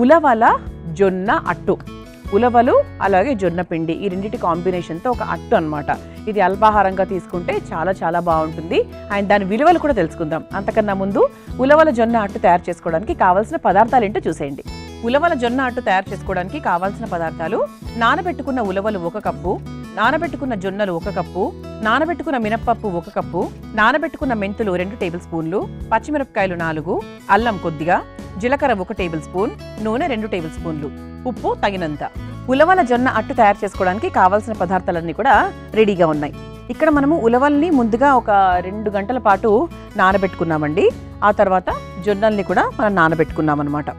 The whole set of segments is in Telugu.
ఉలవల జొన్న అట్టు. ఉలవలు అలాగే జొన్న పిండి ఈ రెండింటి కాంబినేషన్తో ఒక అట్టు అనమాట. ఇది అల్పాహారంగా తీసుకుంటే చాలా చాలా బాగుంటుంది. అండ్ దాని విలువలు కూడా తెలుసుకుందాం. అంతకన్నా ముందు ఉలవల జొన్న అట్టు తయారు చేసుకోవడానికి కావాల్సిన పదార్థాలు ఏంటో చూసేయండి. ఉలవల జొన్న అట్టు తయారు చేసుకోవడానికి కావాల్సిన పదార్థాలు: నానబెట్టుకున్న ఉలవలు 1 కప్పు, నానబెట్టుకున్న జొన్నలు 1 కప్పు, నానబెట్టుకున్న మినప్పప్పు 1 కప్పు, నానబెట్టుకున్న మెంతులు 2 టేబుల్ స్పూన్లు, పచ్చిమిరపకాయలు 4, అల్లం కొద్దిగా, జీలకర్ర 1 టేబుల్ స్పూన్, నూనె 2 టేబుల్ స్పూన్లు, ఉప్పు తగినంత. ఉలవల జొన్న అట్టు తయారు చేసుకోవడానికి కావాల్సిన పదార్థాలన్నీ కూడా రెడీగా ఉన్నాయి. ఇక్కడ మనము ఉలవల్ని ముందుగా ఒక 2 గంటల పాటు నానబెట్టుకున్నామండి. ఆ తర్వాత జొన్నల్ని కూడా మనం నానబెట్టుకున్నాం అనమాట.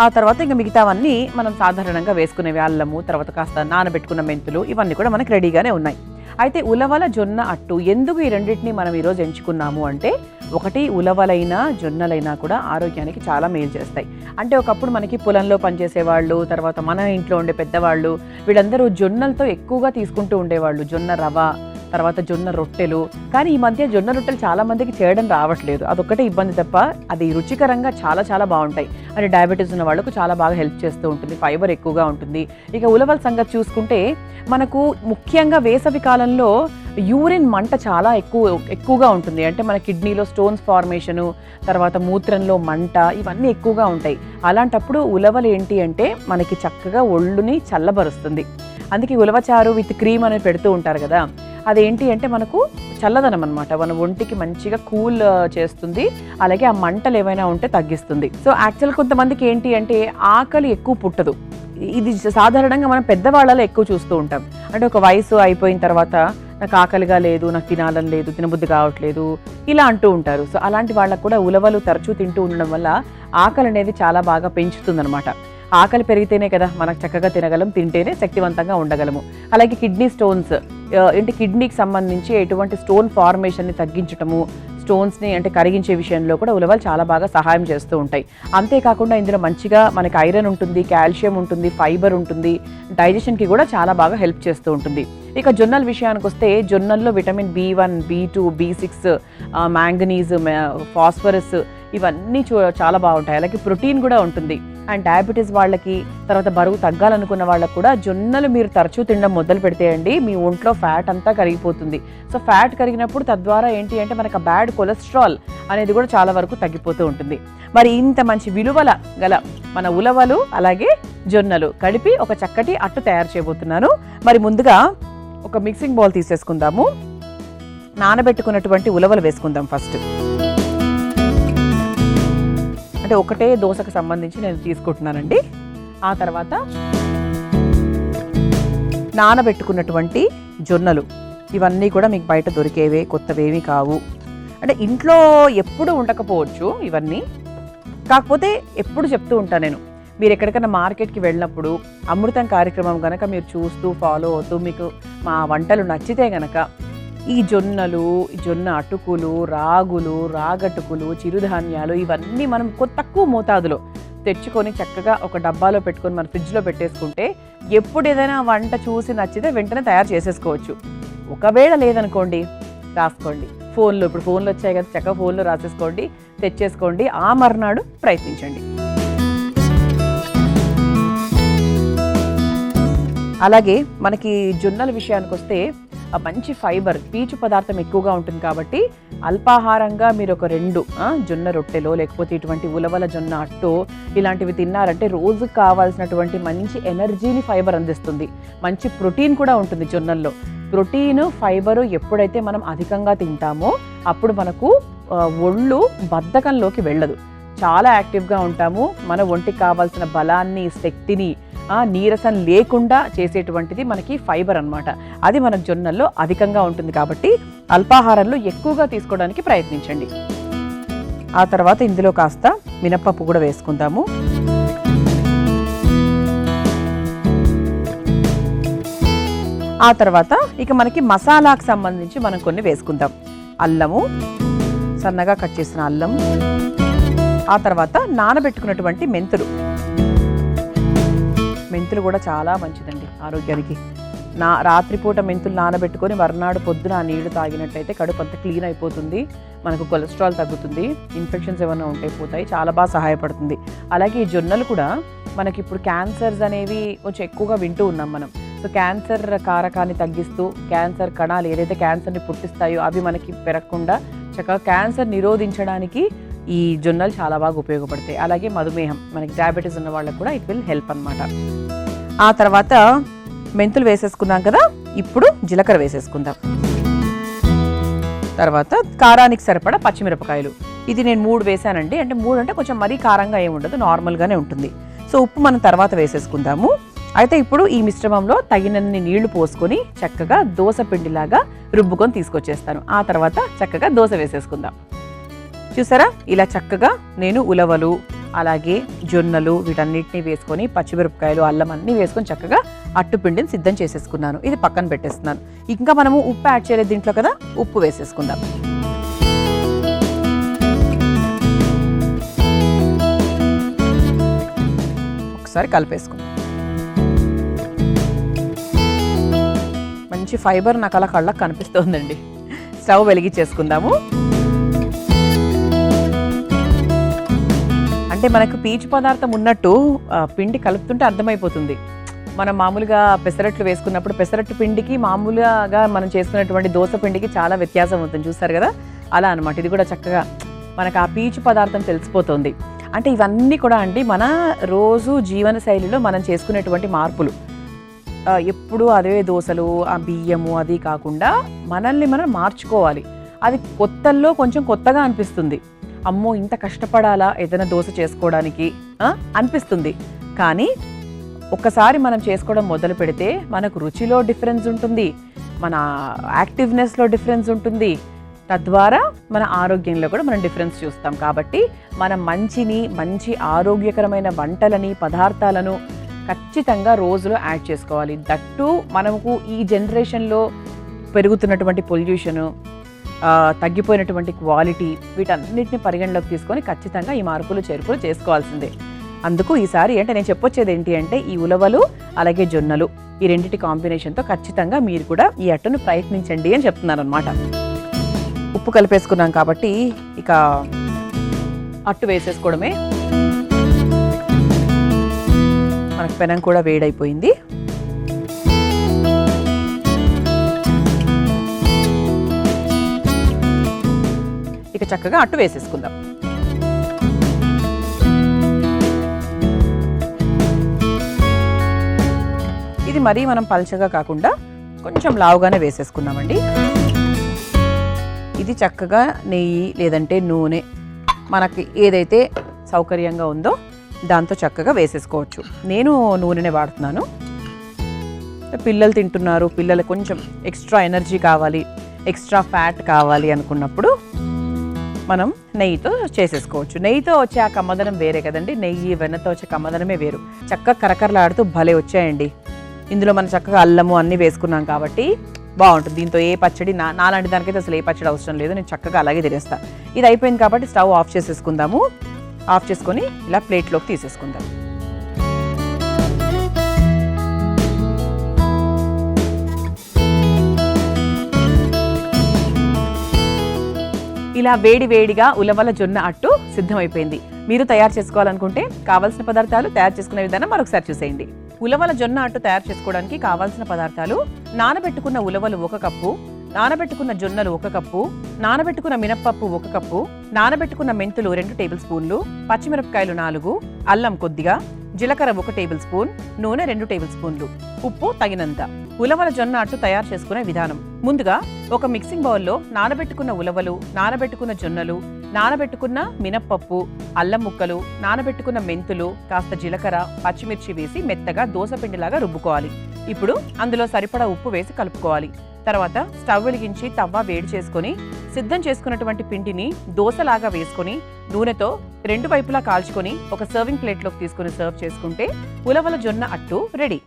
ఆ తర్వాత ఇంకా మిగతావన్నీ మనం సాధారణంగా వేసుకునేవి, అల్లము, తర్వాత కాస్త నానబెట్టుకున్న మెంతులు, ఇవన్నీ కూడా మనకు రెడీగానే ఉన్నాయి. అయితే ఉలవల జొన్న అట్టు ఎందుకు ఈ రెండింటిని మనం ఈరోజు ఎంచుకున్నాము అంటే, ఒకటి ఉలవలైనా జొన్నలైనా కూడా ఆరోగ్యానికి చాలా మేలు చేస్తాయి. అంటే ఒకప్పుడు మనకి పొలంలో పనిచేసేవాళ్ళు, తర్వాత మన ఇంట్లో ఉండే పెద్దవాళ్ళు, వీళ్ళందరూ జొన్నలతో ఎక్కువగా తీసుకుంటూ ఉండేవాళ్ళు. జొన్న రవ, తర్వాత జొన్న రొట్టెలు. కానీ ఈ మధ్య జొన్న రొట్టెలు చాలా మందికి చేయడం రావట్లేదు. అదొక్కటే ఇబ్బంది తప్ప అది రుచికరంగా చాలా చాలా బాగుంటాయి. అంటే డయాబెటీస్ ఉన్న వాళ్ళకు చాలా బాగా హెల్ప్ చేస్తూ ఉంటుంది, ఫైబర్ ఎక్కువగా ఉంటుంది. ఇక ఉలవల సంగతి చూసుకుంటే మనకు ముఖ్యంగా వేసవి కాలంలో యూరిన్ మంట చాలా ఎక్కువగా ఉంటుంది. అంటే మన కిడ్నీలో స్టోన్స్ ఫార్మేషను, తర్వాత మూత్రంలో మంట, ఇవన్నీ ఎక్కువగా ఉంటాయి. అలాంటప్పుడు ఉలవలు ఏంటి అంటే మనకి చక్కగా ఒళ్ళుని చల్లబరుస్తుంది. అందుకే ఉలవచారు విత్ క్రీమ్ అనేది పెడుతూ ఉంటారు కదా, అదేంటి అంటే మనకు చల్లదనం అనమాట. మన ఒంటికి మంచిగా కూల్ చేస్తుంది, అలాగే ఆ మంటలు ఏమైనా ఉంటే తగ్గిస్తుంది. సో యాక్చువల్ కొంతమందికి ఏంటి అంటే ఆకలి ఎక్కువ పుట్టదు. ఇది సాధారణంగా మనం పెద్దవాళ్ళలో ఎక్కువ చూస్తూ ఉంటాం. అంటే ఒక వయసు అయిపోయిన తర్వాత నాకు ఆకలిగా లేదు, నాకు తినాలని లేదు, తినబుద్ధి కావట్లేదు, ఇలా అంటూ ఉంటారు. సో అలాంటి వాళ్ళకు కూడా ఉలవలు తరచూ తింటూ ఉండడం వల్ల ఆకలి అనేది చాలా బాగా పెంచుతుంది అనమాట. ఆకలి పెరిగితేనే కదా మనకు చక్కగా తినగలం, తింటేనే శక్తివంతంగా ఉండగలము. అలాగే కిడ్నీ స్టోన్స్, అంటే కిడ్నీకి సంబంధించి ఎటువంటి స్టోన్ ఫార్మేషన్ని తగ్గించటము, స్టోన్స్ని అంటే కరిగించే విషయంలో కూడా ఉలవలు చాలా బాగా సహాయం చేస్తూ ఉంటాయి. అంతేకాకుండా ఇందులో మంచిగా మనకి ఐరన్ ఉంటుంది, కాల్షియం ఉంటుంది, ఫైబర్ ఉంటుంది, డైజెషన్కి కూడా చాలా బాగా హెల్ప్ చేస్తూ ఉంటుంది. ఇక జొన్నల విషయానికి వస్తే జొన్నల్లో vitamin B1, B2, B6, manganese, phosphorus ఇవన్నీ చాలా బాగుంటాయి. అలాగే ప్రోటీన్ కూడా ఉంటుంది. అండ్ డయాబెటీస్ వాళ్ళకి, తర్వాత బరువు తగ్గాలనుకున్న వాళ్ళకి కూడా జొన్నలు మీరు తరచూ తినడం మొదలు పెడితే అండి మీ ఒంట్లో ఫ్యాట్ అంతా కరిగిపోతుంది. సో ఫ్యాట్ కరిగినప్పుడు తద్వారా ఏంటి అంటే మనకు బ్యాడ్ కొలెస్ట్రాల్ అనేది కూడా చాలా వరకు తగ్గిపోతూ ఉంటుంది. మరి ఇంత మంచి విలువల గల మన ఉలవలు అలాగే జొన్నలు కలిపి ఒక చక్కటి అట్టు తయారు చేయబోతున్నాను. మరి ముందుగా ఒక మిక్సింగ్ బౌల్ తీసేసుకుందాము. నానబెట్టుకున్నటువంటి ఉలవలు వేసుకుందాం ఫస్ట్. అంటే ఒకటే దోశకు సంబంధించి నేను తీసుకుంటున్నానండి. ఆ తర్వాత నానబెట్టుకున్నటువంటి జొన్నలు, ఇవన్నీ కూడా మీకు బయట దొరికేవే, కొత్తవేమీ కావు. అంటే ఇంట్లో ఎప్పుడు ఉండకపోవచ్చు ఇవన్నీ, కాకపోతే ఎప్పుడు చెప్తూ ఉంటాను నేను, మీరు ఎక్కడికైనా మార్కెట్కి వెళ్ళినప్పుడు అమృతం కార్యక్రమం కనుక మీరు చూస్తూ ఫాలో అవుతూ మీకు మా వంటలు నచ్చితే కనుక ఈ జొన్నలు, జొన్న అటుకులు, రాగులు, రాగటుకులు, చిరుధాన్యాలు ఇవన్నీ మనం తక్కువ మోతాదులో తెచ్చుకొని చక్కగా ఒక డబ్బాలో పెట్టుకొని మన ఫ్రిడ్జ్లో పెట్టేసుకుంటే ఎప్పుడు ఏదైనా వంట చూసి నచ్చితే వెంటనే తయారు చేసేసుకోవచ్చు. ఒకవేళ లేదనుకోండి రాసుకోండి ఫోన్లో. ఇప్పుడు ఫోన్లు వచ్చాయి కదా, చక్కగా ఫోన్లో రాసేసుకోండి, తెచ్చేసుకోండి. ఆ మర్నాడు ప్రయత్నించండి. అలాగే మనకి జొన్నల విషయానికి వస్తే మంచి ఫైబర్, పీచు పదార్థం ఎక్కువగా ఉంటుంది కాబట్టి అల్పాహారంగా మీరు ఒక 2 జొన్న రొట్టెలో లేకపోతే ఇటువంటి ఉలవల జొన్న అట్టు ఇలాంటివి తిన్నారంటే రోజుకు కావాల్సినటువంటి మంచి ఎనర్జీని ఫైబర్ అందిస్తుంది. మంచి ప్రోటీన్ కూడా ఉంటుంది జొన్నల్లో. ప్రోటీన్, ఫైబరు ఎప్పుడైతే మనం అధికంగా తింటామో అప్పుడు మనకు ఒళ్ళు బద్ధకంలోకి వెళ్ళదు, చాలా యాక్టివ్గా ఉంటాము. మన ఒంటికి కావాల్సిన బలాన్ని, శక్తిని, నీరసం లేకుండా చేసేటువంటిది మనకి ఫైబర్ అన్నమాట. అది మన జొన్నల్లో అధికంగా ఉంటుంది కాబట్టి అల్పాహారంలో ఎక్కువగా తీసుకోవడానికి ప్రయత్నించండి. ఆ తర్వాత ఇందులో కాస్త మినప్పప్పు కూడా వేసుకుందాము. ఆ తర్వాత ఇక మనకి మసాలాకు సంబంధించి మనం కొన్ని వేసుకుందాం. అల్లము, సన్నగా కట్ చేసిన అల్లం, ఆ తర్వాత నానబెట్టుకున్నటువంటి మెంతులు. మెంతులు కూడా చాలా మంచిదండి ఆరోగ్యానికి. రాత్రిపూట మెంతులు నానబెట్టుకొని మర్నాడు పొద్దున ఆ నీళ్లు తాగినట్లయితే కడుపు అంతా క్లీన్ అయిపోతుంది, మనకు కొలెస్ట్రాల్ తగ్గుతుంది, ఇన్ఫెక్షన్స్ ఏమైనా ఉంటే పోతాయి, చాలా బాగా సహాయపడుతుంది. అలాగే ఈ జొన్నలు కూడా మనకి ఇప్పుడు క్యాన్సర్స్ అనేవి కొంచెం ఎక్కువగా వింటూ ఉన్నాం మనం. సో క్యాన్సర్ కారకాన్ని తగ్గిస్తూ క్యాన్సర్ కణాలు ఏదైతే క్యాన్సర్ని పుట్టిస్తాయో అవి మనకి పెరగకుండా చక్కగా క్యాన్సర్ నిరోధించడానికి ఈ జొన్నలు చాలా బాగా ఉపయోగపడతాయి. అలాగే మధుమేహం, మనకి డయాబెటీస్ ఉన్న వాళ్ళకి కూడా ఇట్ విల్ హెల్ప్ అనమాట. ఆ తర్వాత మెంతులు వేసేసుకున్నాం కదా, ఇప్పుడు జీలకర్ర వేసేసుకుందాం. తర్వాత కారానికి సరిపడా పచ్చిమిరపకాయలు, ఇది నేను 3 వేసానండి. అంటే 3 అంటే కొంచెం మరీ కారంగా ఏమి ఉండదు, నార్మల్గానే ఉంటుంది. సో ఉప్పు మనం తర్వాత వేసేసుకుందాము. అయితే ఇప్పుడు ఈ మిశ్రమంలో తగినన్ని నీళ్లు పోసుకొని చక్కగా దోస పిండిలాగా రుబ్బుకొని తీసుకొచ్చేస్తాను. ఆ తర్వాత చక్కగా దోశ వేసేసుకుందాం. చూసారా, ఇలా చక్కగా నేను ఉలవలు అలాగే జొన్నలు వీటన్నిటిని వేసుకొని పచ్చిమిరపకాయలు అల్లం అన్నీ వేసుకొని చక్కగా అట్టుపిండిని సిద్ధం చేసేసుకున్నాను. ఇది పక్కన పెట్టేస్తున్నాను. ఇంకా మనము ఉప్పు యాడ్ చేయలేదు దీంట్లో కదా, ఉప్పు వేసేసుకుందాం. ఒకసారి కలిపేసుకుందాం. మంచి ఫైబర్ నాకు అలా కళ్ళకు కనిపిస్తుందండి. స్టవ్ వెలిగించేసుకుందాము. అంటే మనకు పీచు పదార్థం ఉన్నట్టు పిండి కలుపుతుంటే అర్థమైపోతుంది. మనం మామూలుగా పెసరట్లు వేసుకున్నప్పుడు పెసరట్టు పిండికి మామూలుగా మనం చేసుకున్నటువంటి దోశ పిండికి చాలా వ్యత్యాసం అవుతుంది, చూస్తారు కదా. అలా అనమాట ఇది కూడా చక్కగా మనకు ఆ పీచు పదార్థం తెలిసిపోతుంది. అంటే ఇవన్నీ కూడా అండి మన రోజు జీవన శైలిలో మనం చేసుకునేటువంటి మార్పులు. ఎప్పుడు అదే దోశలు ఆ బియ్యము అది కాకుండా మనల్ని మనం మార్చుకోవాలి. అది కొత్తల్లో కొంచెం కొత్తగా అనిపిస్తుంది. అమ్మో ఇంత కష్టపడాలా ఏదైనా దోశ చేసుకోవడానికి అనిపిస్తుంది. కానీ ఒక్కసారి మనం చేసుకోవడం మొదలు పెడితే మనకు రుచిలో డిఫరెన్స్ ఉంటుంది, మన యాక్టివ్నెస్లో డిఫరెన్స్ ఉంటుంది, తద్వారా మన ఆరోగ్యంలో కూడా మనం డిఫరెన్స్ చూస్తాం. కాబట్టి మనం మంచి ఆరోగ్యకరమైన వంటలని పదార్థాలను ఖచ్చితంగా రోజులో యాడ్ చేసుకోవాలి. దట్టు మనకు ఈ జనరేషన్లో పెరుగుతున్నటువంటి పొల్యూషను, తగ్గిపోయినటువంటి క్వాలిటీ, వీటన్నిటిని పరిగణలోకి తీసుకొని ఖచ్చితంగా ఈ మార్పులు చేర్పులు చేసుకోవాల్సిందే. అందుకు ఈసారి అంటే నేను చెప్పొచ్చేది ఏంటి అంటే ఈ ఉలవలు అలాగే జొన్నలు ఈ రెండింటి కాంబినేషన్తో ఖచ్చితంగా మీరు కూడా ఈ అట్టును ప్రయత్నించండి అని చెప్తున్నాను అనమాట. ఉప్పు కలిపేసుకున్నాం కాబట్టి ఇక అట్టు వేసేసుకోవడమే. మనకు పెనం కూడా వేడైపోయింది. ఇక చక్కగా అట్టు వేసేసుకుందాం. ఇది మరీ మనం పల్చగా కాకుండా కొంచెం లావుగానే వేసేసుకున్నామండి. ఇది చక్కగా నెయ్యి లేదంటే నూనె మనకి ఏదైతే సౌకర్యంగా ఉందో దాంతో చక్కగా వేసేసుకోవచ్చు. నేను నూనెనే వాడుతున్నాను. పిల్లలు తింటున్నారు, పిల్లలు కొంచెం ఎక్స్ట్రా ఎనర్జీ కావాలి, ఎక్స్ట్రా ఫ్యాట్ కావాలి అనుకున్నప్పుడు మనం నెయ్యితో చేసేసుకోవచ్చు. నెయ్యితో వచ్చే ఆ కమ్మదనం వేరే కదండి, నెయ్యి వెన్నతో వచ్చే కమ్మదనమే వేరు. చక్కగా కరకరలాడుతూ భలే వచ్చాయండి. ఇందులో మనం చక్కగా అల్లము అన్నీ వేసుకున్నాం కాబట్టి బాగుంటుంది. దీంతో ఏ పచ్చడి నాలాంటి దానికైతే అసలు ఏ పచ్చడి అవసరం లేదు, నేను చక్కగా అలాగే తినేస్తాను. ఇది అయిపోయింది కాబట్టి స్టవ్ ఆఫ్ చేసేసుకుందాము. ఆఫ్ చేసుకొని ఇలా ప్లేట్లోకి తీసేసుకుందాం. ఇలా వేడిగా ఉలవల జొన్న అట్టు సిద్ధమైపోయింది. మీరు తయారు చేసుకోవాలనుకుంటే కావాల్సిన పదార్థాలు తయారు చేసుకునే విధానం మరొకసారి చూసేయండి. ఉలవల జొన్న అట్టు తయారు చేసుకోవడానికి కావాల్సిన పదార్థాలు: నానబెట్టుకున్న ఉలవలు 1 కప్పు, నానబెట్టుకున్న జొన్నలు 1 కప్పు, నానబెట్టుకున్న మినప్పప్పు 1 కప్పు, నానబెట్టుకున్న మెంతులు 2 టేబుల్ స్పూన్లు, పచ్చిమిరపకాయలు 4, అల్లం కొద్దిగా, జీలకర్ర 1 టేబుల్ స్పూన్, నూనె 2 టేబుల్ స్పూన్లు, ఉప్పు తగినంత. ఉలవల జొన్న అట్టు తయారు చేసుకునే విధానం: ముందుగా ఒక మిక్సింగ్ బౌల్లో నానబెట్టుకున్న ఉలవలు, నానబెట్టుకున్న జొన్నలు, నానబెట్టుకున్న మినప్పప్పు, అల్లం ముక్కలు, నానబెట్టుకున్న మెంతులు, కాస్త జీలకర్ర, పచ్చిమిర్చి వేసి మెత్తగా దోసపిండిలాగా రుబ్బుకోవాలి. ఇప్పుడు అందులో సరిపడా ఉప్పు వేసి కలుపుకోవాలి. తర్వాత స్టవ్ వెలిగించి తవ్వ వేడి చేసుకొని సిద్ధం చేసుకున్నటువంటి పిండిని దోసలాగా వేసుకొని నూనెతో 2 వైపులా కాల్చుకొని ఒక సర్వింగ్ ప్లేట్లోకి తీసుకుని సర్వ్ చేసుకుంటే ఉలవల జొన్న అట్టు రెడీ.